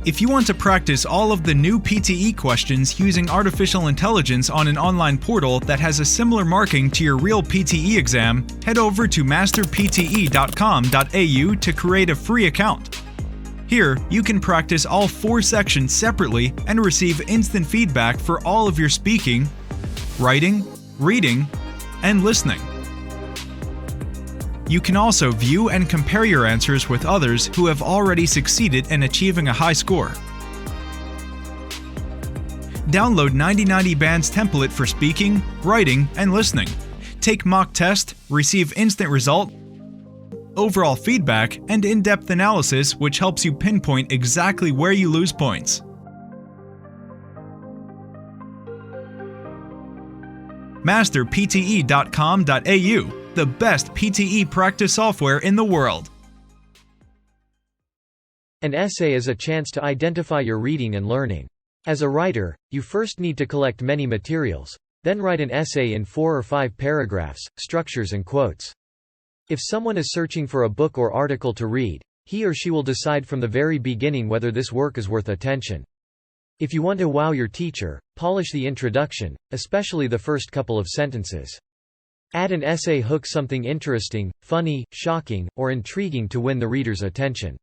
If you want to practice all of the new PTE questions using artificial intelligence on an online portal that has a similar marking to your real PTE exam, head over to masterpte.com.au to create a free account. Here, you can practice all 4 sections separately and receive instant feedback for all of your speaking, writing, reading, and listening. You can also view and compare your answers with others who have already succeeded in achieving a high score. Download 9090 Band's template for speaking, writing, and listening. Take mock test, receive instant result, overall feedback, and in-depth analysis which helps you pinpoint exactly where you lose points. masterpte.com.au, the best PTE practice software in the world. An essay is a chance to identify your reading and learning. As a writer, you first need to collect many materials, then write an essay in 4 or 5 paragraphs, structures and quotes. If someone is searching for a book or article to read, he or she will decide from the very beginning whether this work is worth attention. If you want to wow your teacher, polish the introduction, especially the first couple of sentences. Add an essay hook, something interesting, funny, shocking, or intriguing to win the reader's attention.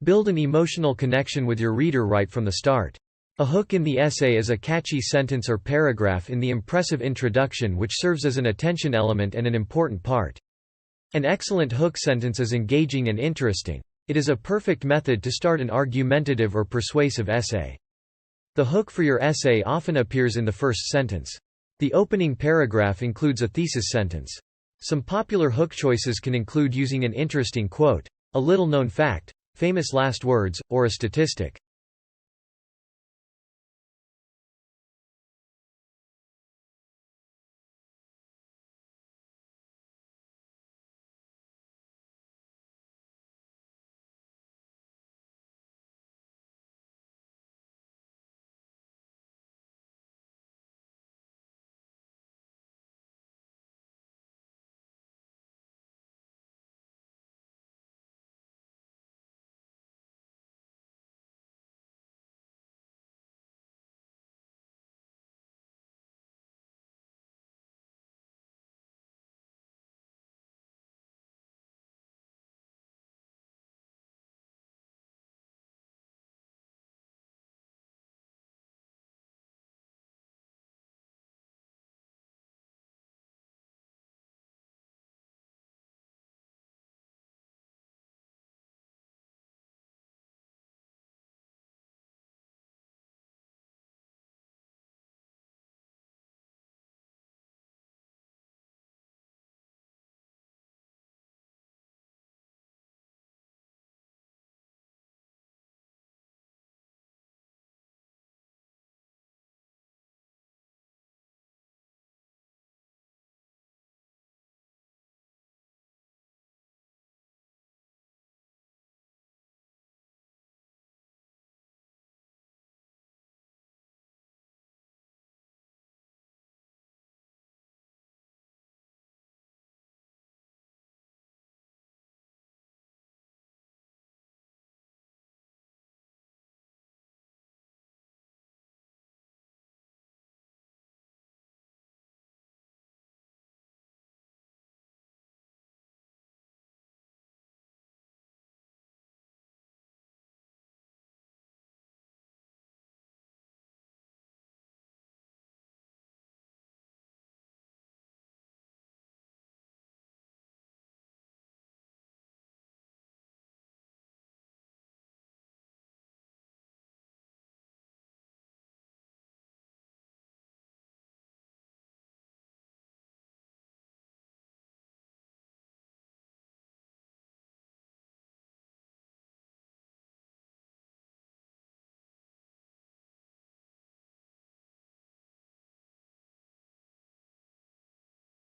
Build an emotional connection with your reader right from the start. A hook in the essay is a catchy sentence or paragraph in the impressive introduction which serves as an attention element and an important part. An excellent hook sentence is engaging and interesting. It is a perfect method to start an argumentative or persuasive essay. The hook for your essay often appears in the first sentence. The opening paragraph includes a thesis sentence. Some popular hook choices can include using an interesting quote, a little-known fact, famous last words, or a statistic.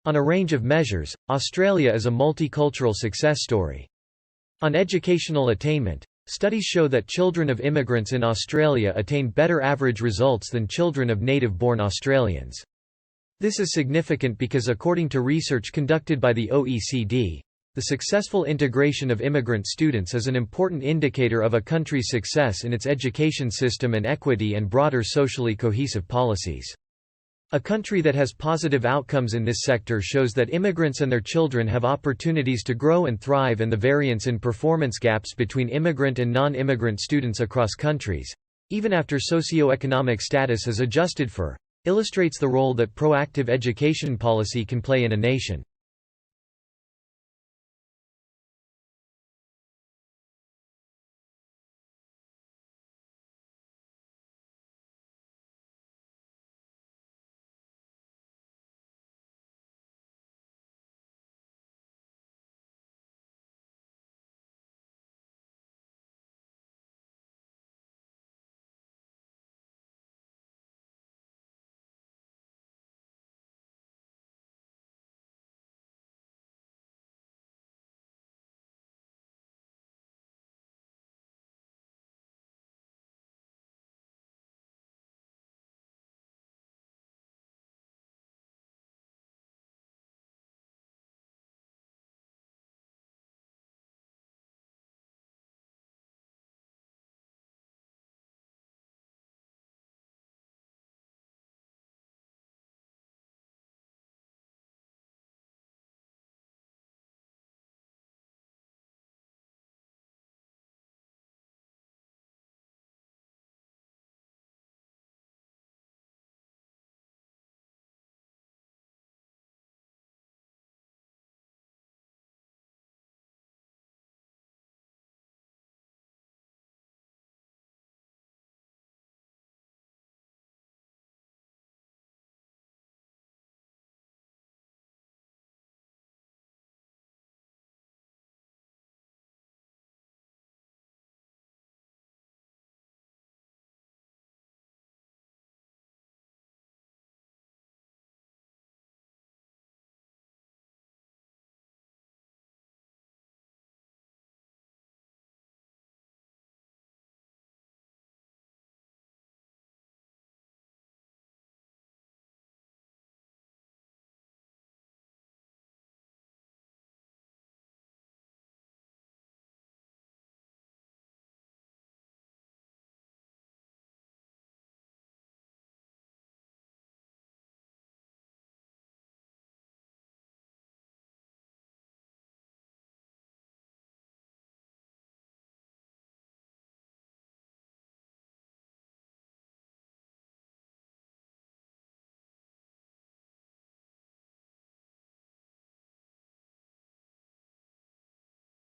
On a range of measures, Australia is a multicultural success story. On educational attainment, studies show that children of immigrants in Australia attain better average results than children of native-born Australians. This is significant because according to research conducted by the OECD, the successful integration of immigrant students is an important indicator of a country's success in its education system and equity and broader socially cohesive policies. A country that has positive outcomes in this sector shows that immigrants and their children have opportunities to grow and thrive, and the variance in performance gaps between immigrant and non-immigrant students across countries, even after socio-economic status is adjusted for, illustrates the role that proactive education policy can play in a nation.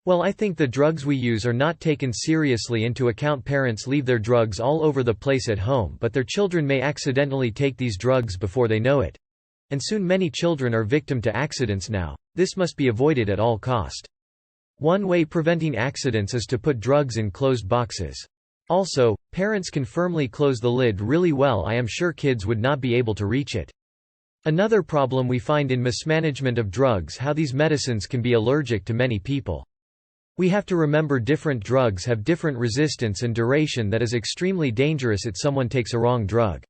Well, I think the drugs we use are not taken seriously into account. Parents leave their drugs all over the place at home, but their children may accidentally take these drugs before they know it. And soon many children are victim to accidents now. This must be avoided at all cost. One way preventing accidents is to put drugs in closed boxes. Also, parents can firmly close the lid really well. I am sure kids would not be able to reach it. Another problem we find in mismanagement of drugs, how these medicines can be allergic to many people. We have to remember different drugs have different resistance and duration that is extremely dangerous if someone takes a wrong drug.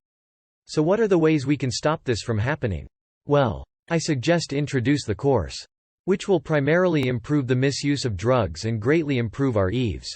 So what are the ways we can stop this from happening? Well, I suggest introduce the course, which will primarily improve the misuse of drugs and greatly improve our EVs.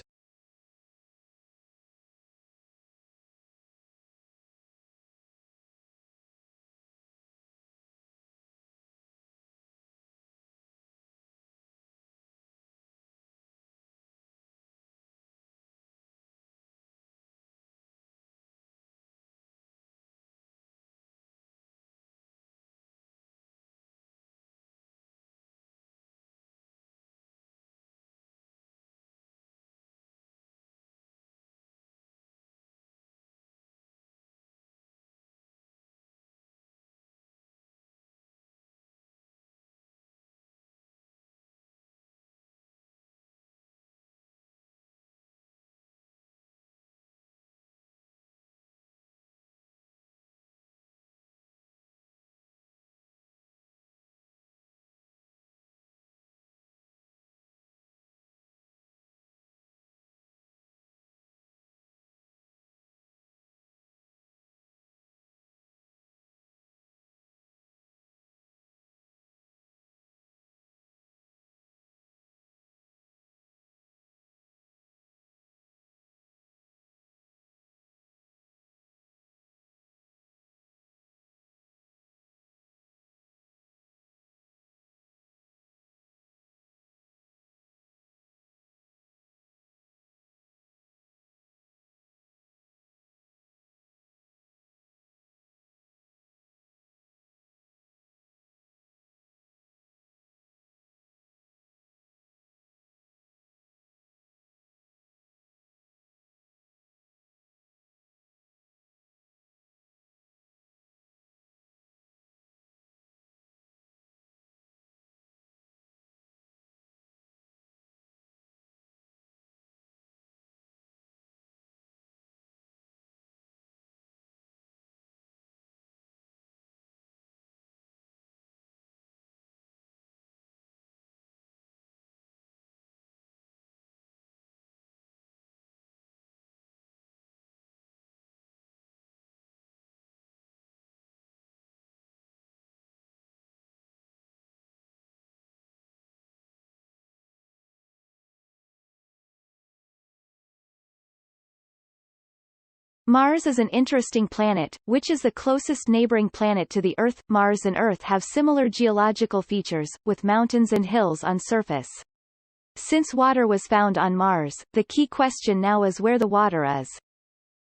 Mars is an interesting planet, which is the closest neighboring planet to the Earth. Mars and Earth have similar geological features, with mountains and hills on surface. Since water was found on Mars, the key question now is where the water is.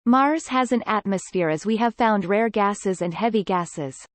Mars has an atmosphere as we have found rare gases and heavy gases.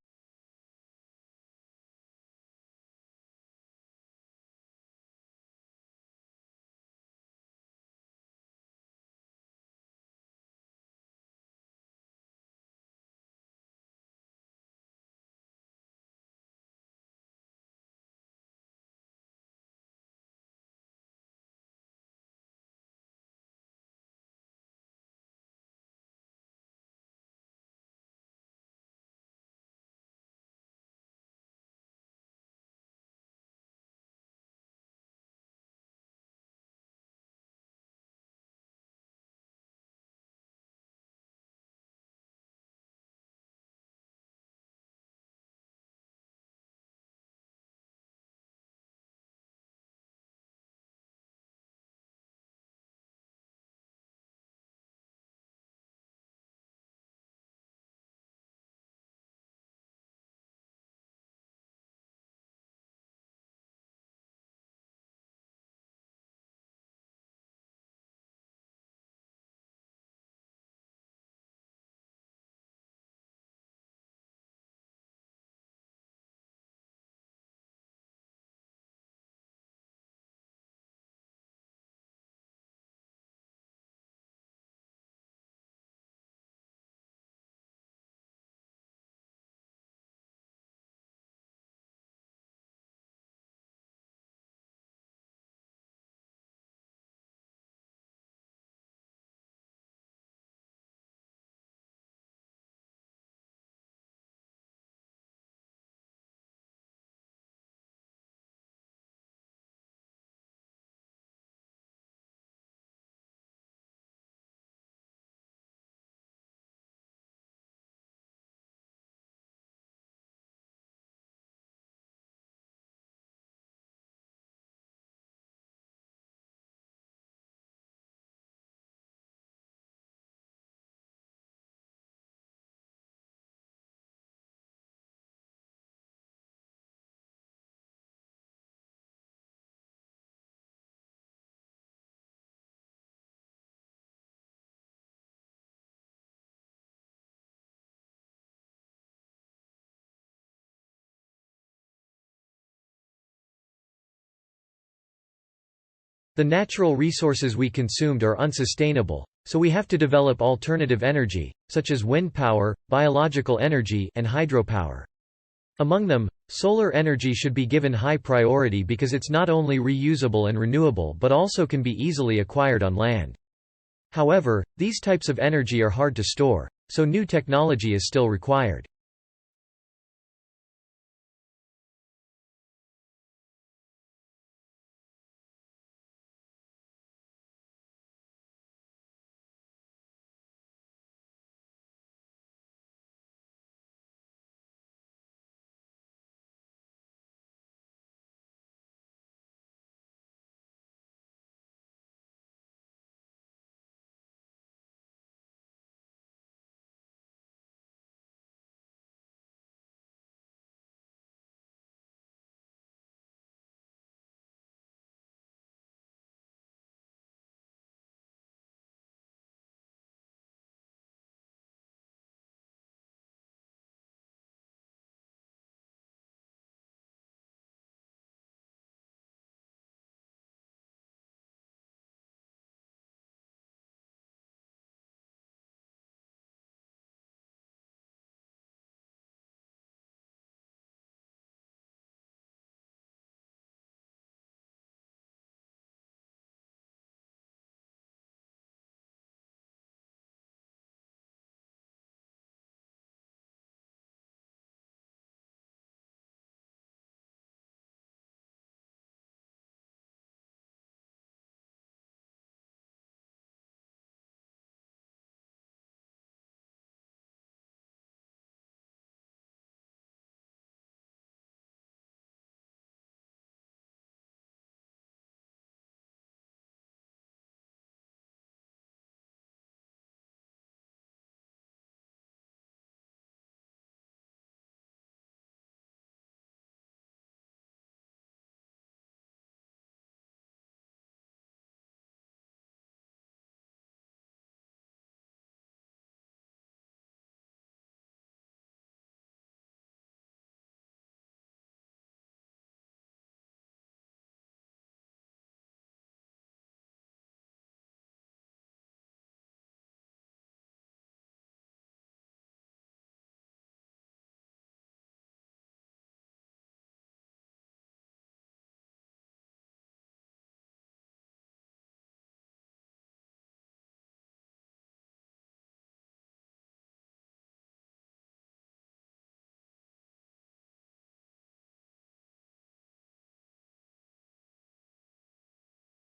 The natural resources we consumed are unsustainable, so we have to develop alternative energy, such as wind power, biological energy, and hydropower. Among them, solar energy should be given high priority because it's not only reusable and renewable but also can be easily acquired on land. However, these types of energy are hard to store, so new technology is still required.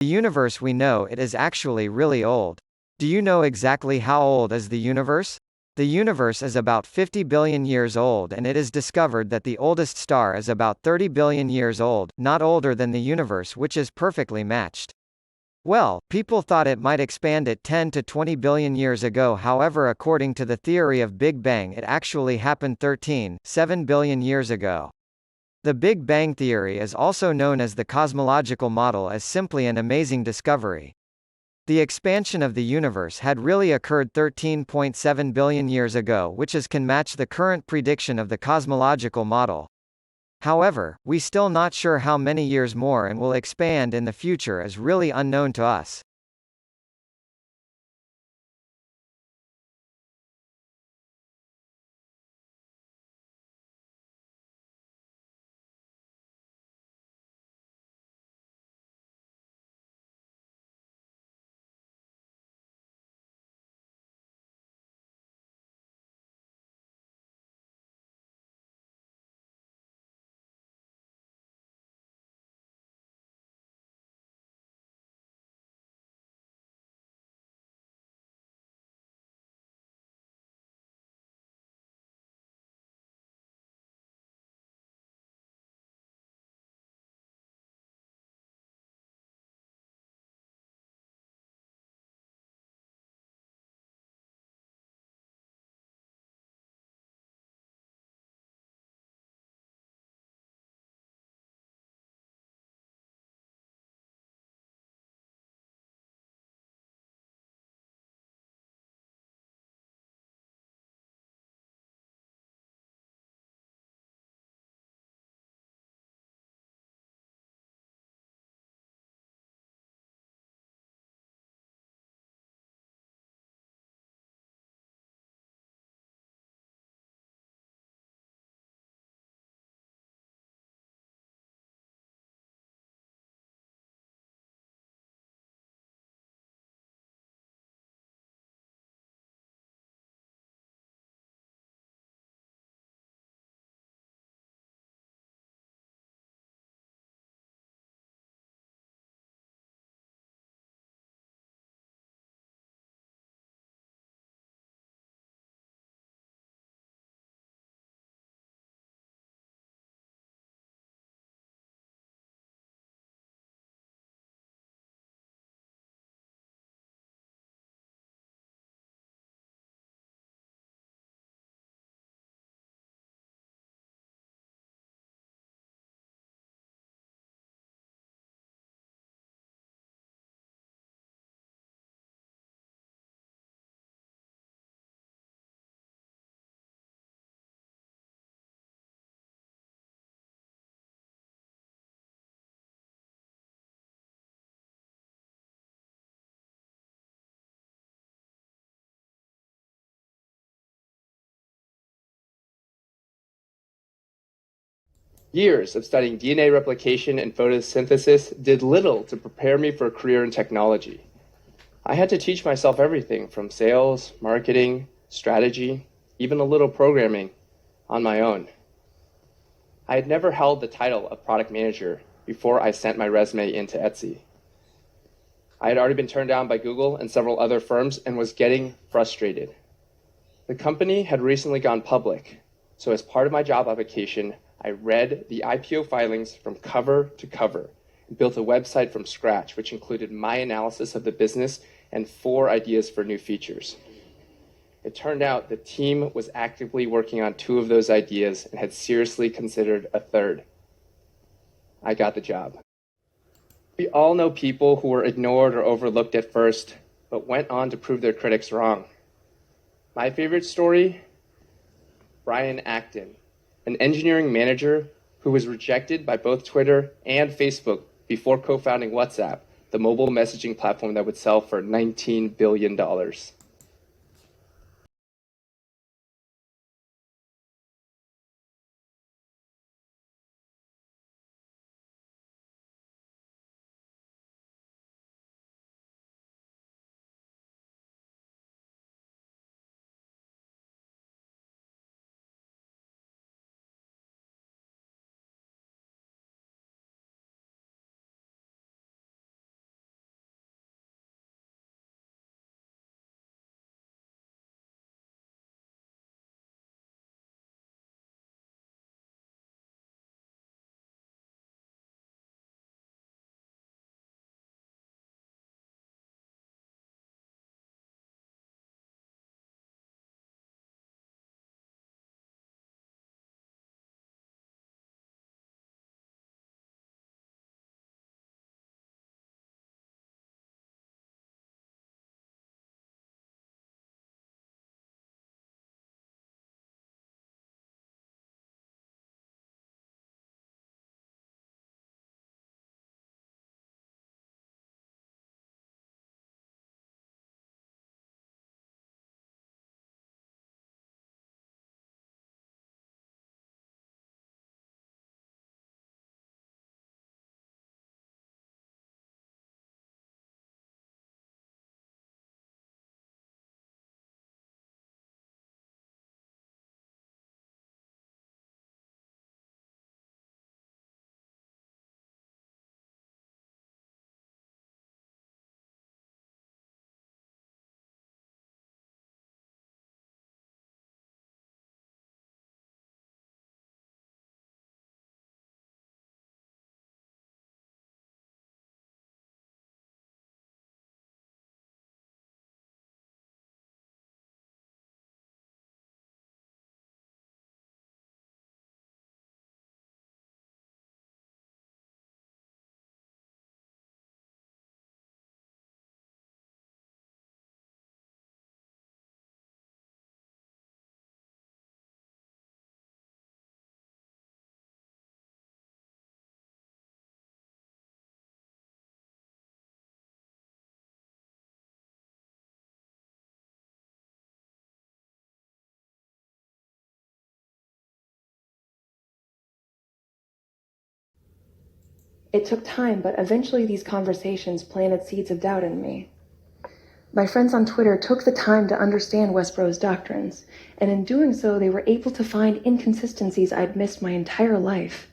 The universe we know it is actually really old. Do you know exactly how old is the universe? The universe is about 50 billion years old, and it is discovered that the oldest star is about 30 billion years old, not older than the universe, which is perfectly matched. Well, people thought it might expand at 10 to 20 billion years ago. However, according to the theory of Big Bang, it actually happened 13.7 billion years ago. The Big Bang theory is also known as the cosmological model, as simply an amazing discovery. The expansion of the universe had really occurred 13.7 billion years ago, which can match the current prediction of the cosmological model. However, we still not sure how many years more and will expand in the future is really unknown to us. Years of studying DNA replication and photosynthesis did little to prepare me for a career in technology. I had to teach myself everything from sales, marketing, strategy, even a little programming on my own. I had never held the title of product manager before I sent my resume into Etsy. I had already been turned down by Google and several other firms and was getting frustrated. The company had recently gone public, so as part of my job application, I read the IPO filings from cover to cover and built a website from scratch, which included my analysis of the business and 4 ideas for new features. It turned out the team was actively working on 2 of those ideas and had seriously considered a 3rd. I got the job. We all know people who were ignored or overlooked at first, but went on to prove their critics wrong. My favorite story? Brian Acton, an engineering manager who was rejected by both Twitter and Facebook before co-founding WhatsApp, the mobile messaging platform that would sell for $19 billion. It took time, but eventually these conversations planted seeds of doubt in me. My friends on Twitter took the time to understand Westboro's doctrines, and in doing so, they were able to find inconsistencies I'd missed my entire life.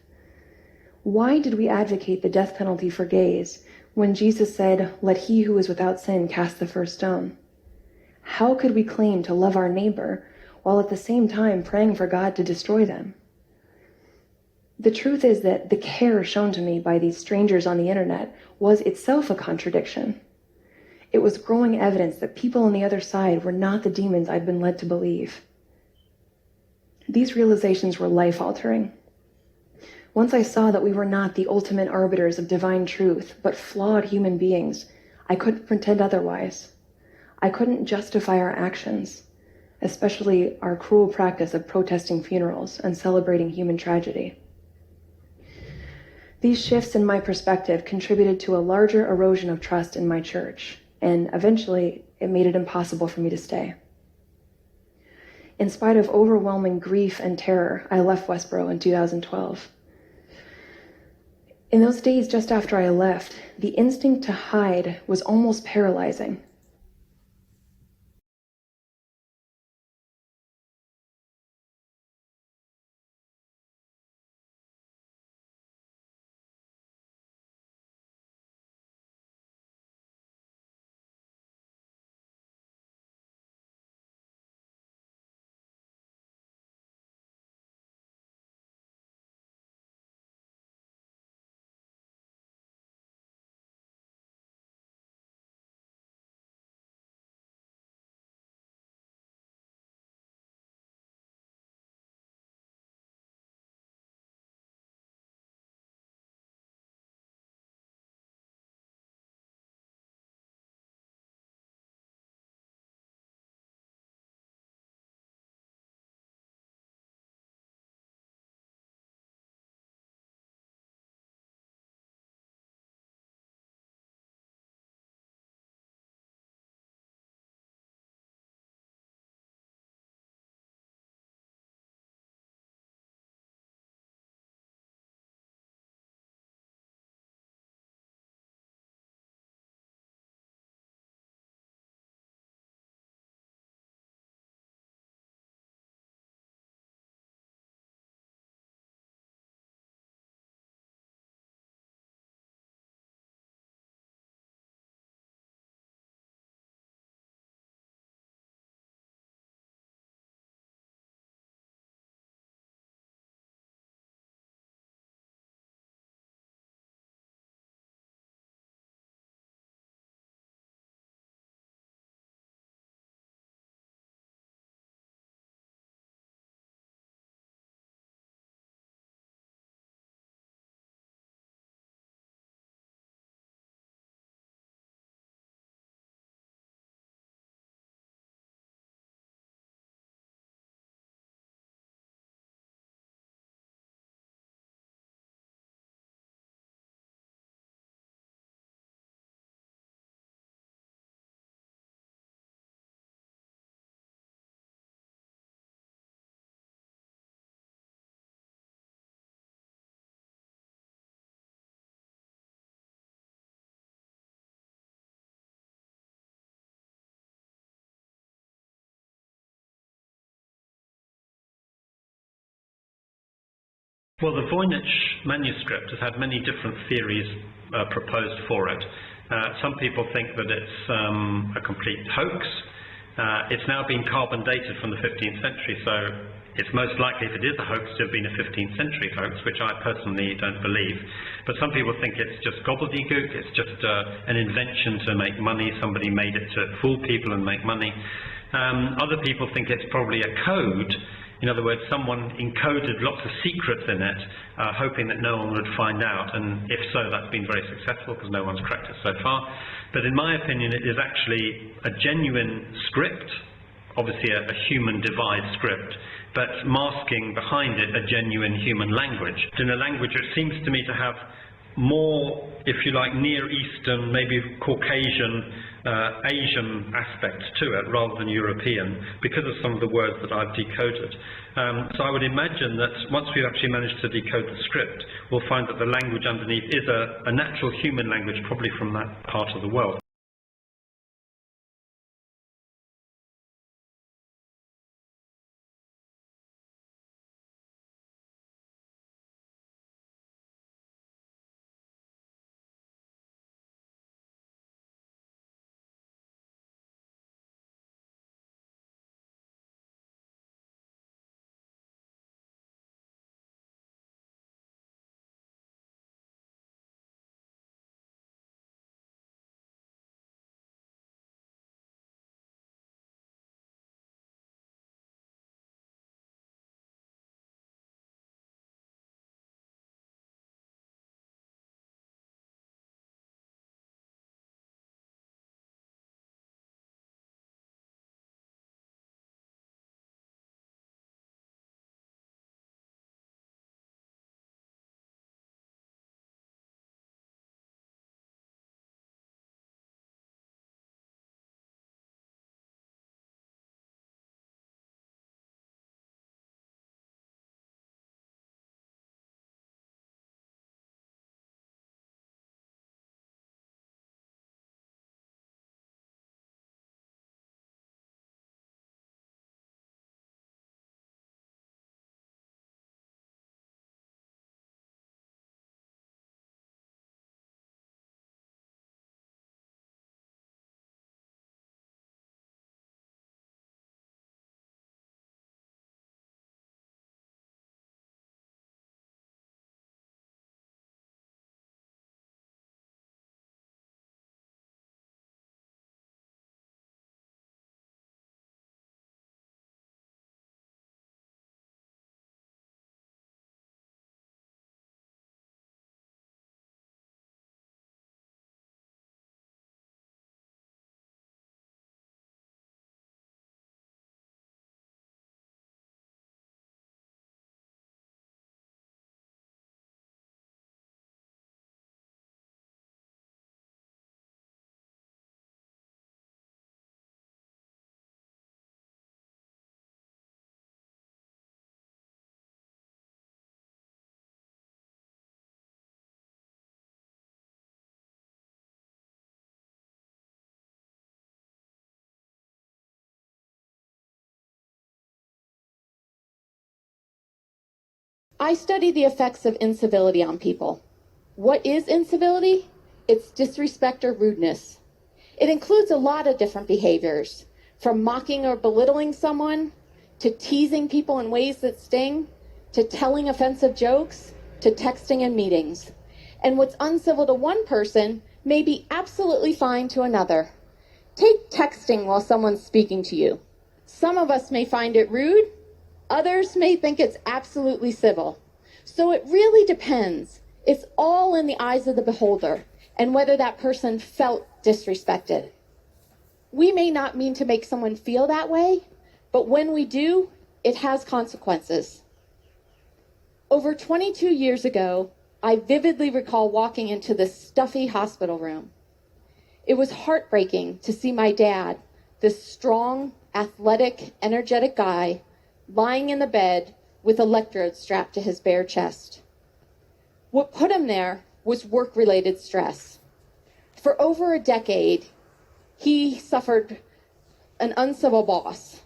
Why did we advocate the death penalty for gays when Jesus said, "Let he who is without sin cast the first stone"? How could we claim to love our neighbor while at the same time praying for God to destroy them? The truth is that the care shown to me by these strangers on the internet was itself a contradiction. It was growing evidence that people on the other side were not the demons I'd been led to believe. These realizations were life-altering. Once I saw that we were not the ultimate arbiters of divine truth, but flawed human beings, I couldn't pretend otherwise. I couldn't justify our actions, especially our cruel practice of protesting funerals and celebrating human tragedy. These shifts in my perspective contributed to a larger erosion of trust in my church, and eventually it made it impossible for me to stay. In spite of overwhelming grief and terror, I left Westboro in 2012. In those days just after I left, the instinct to hide was almost paralyzing. Well, the Voynich manuscript has had many different theories proposed for it. Some people think that it's a complete hoax. It's now been carbon dated from the 15th century, so it's most likely, if it is a hoax, to have been a 15th century hoax, which I personally don't believe. But some people think it's just gobbledygook, it's just an invention to make money, somebody made it to fool people and make money. Other people think it's probably a code. In other words, someone encoded lots of secrets in it, hoping that no one would find out, and if so, that's been very successful because no one's cracked it so far. But in my opinion, it is actually a genuine script, obviously a human devised script, but masking behind it a genuine human language. In a language which seems to me to have more, if you like, Near Eastern, maybe Caucasian, Asian aspect to it rather than European, because of some of the words that I've decoded. So I would imagine that once we've actually managed to decode the script, we'll find that the language underneath is a natural human language, probably from that part of the world. I study the effects of incivility on people. What is incivility? It's disrespect or rudeness. It includes a lot of different behaviors, from mocking or belittling someone, to teasing people in ways that sting, to telling offensive jokes, to texting in meetings. And what's uncivil to one person may be absolutely fine to another. Take texting while someone's speaking to you. Some of us may find it rude, others may think it's absolutely civil. So it really depends. It's all in the eyes of the beholder and whether that person felt disrespected. We may not mean to make someone feel that way, but when we do, it has consequences. Over 22 years ago, I vividly recall walking into this stuffy hospital room. It was heartbreaking to see my dad, this strong, athletic, energetic guy, lying in the bed with electrodes strapped to his bare chest. What put him there was work-related stress. For over a decade, he suffered an uncivil boss,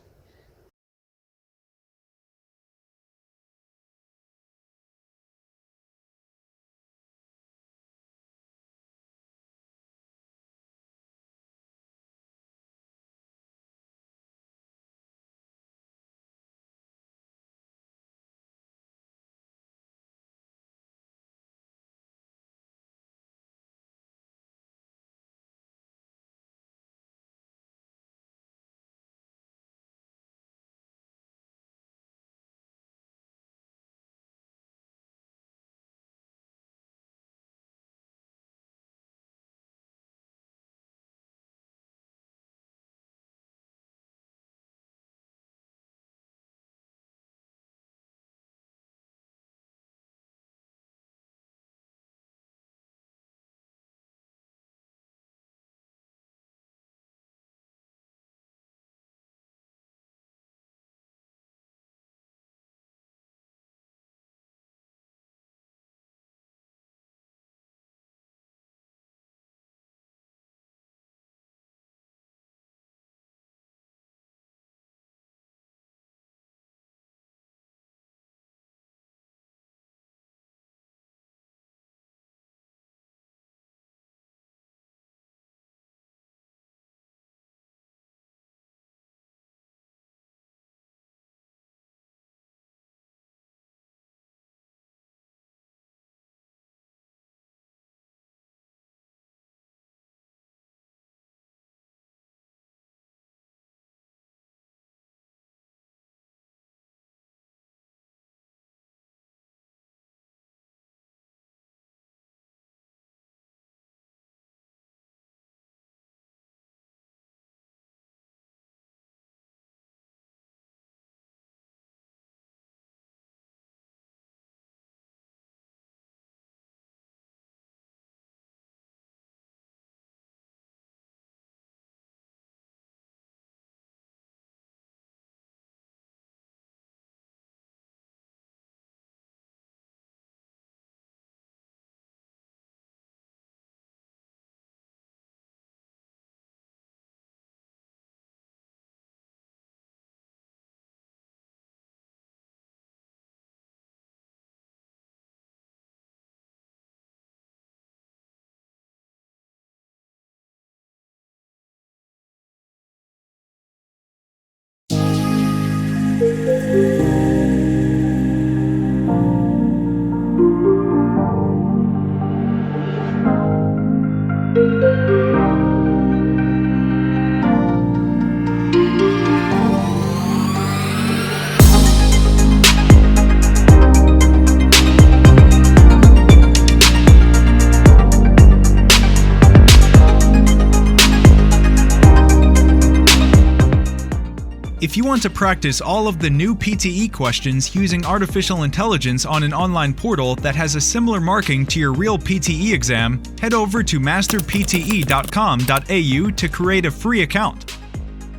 If you want to practice all of the new PTE questions using artificial intelligence on an online portal that has a similar marking to your real PTE exam, head over to masterpte.com.au to create a free account.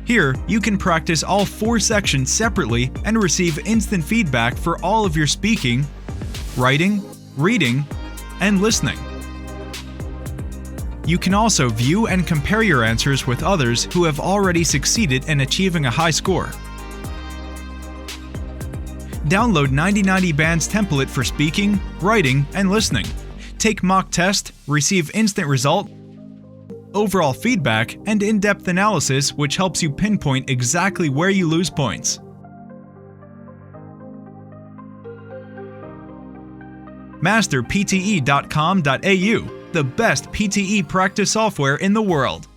Here, you can practice all 4 sections separately and receive instant feedback for all of your speaking, writing, reading, and listening. You can also view and compare your answers with others who have already succeeded in achieving a high score. Download 9090 Band's template for speaking, writing, and listening. Take mock test, receive instant result, overall feedback, and in-depth analysis which helps you pinpoint exactly where you lose points. Masterpte.com.au, the best PTE practice software in the world.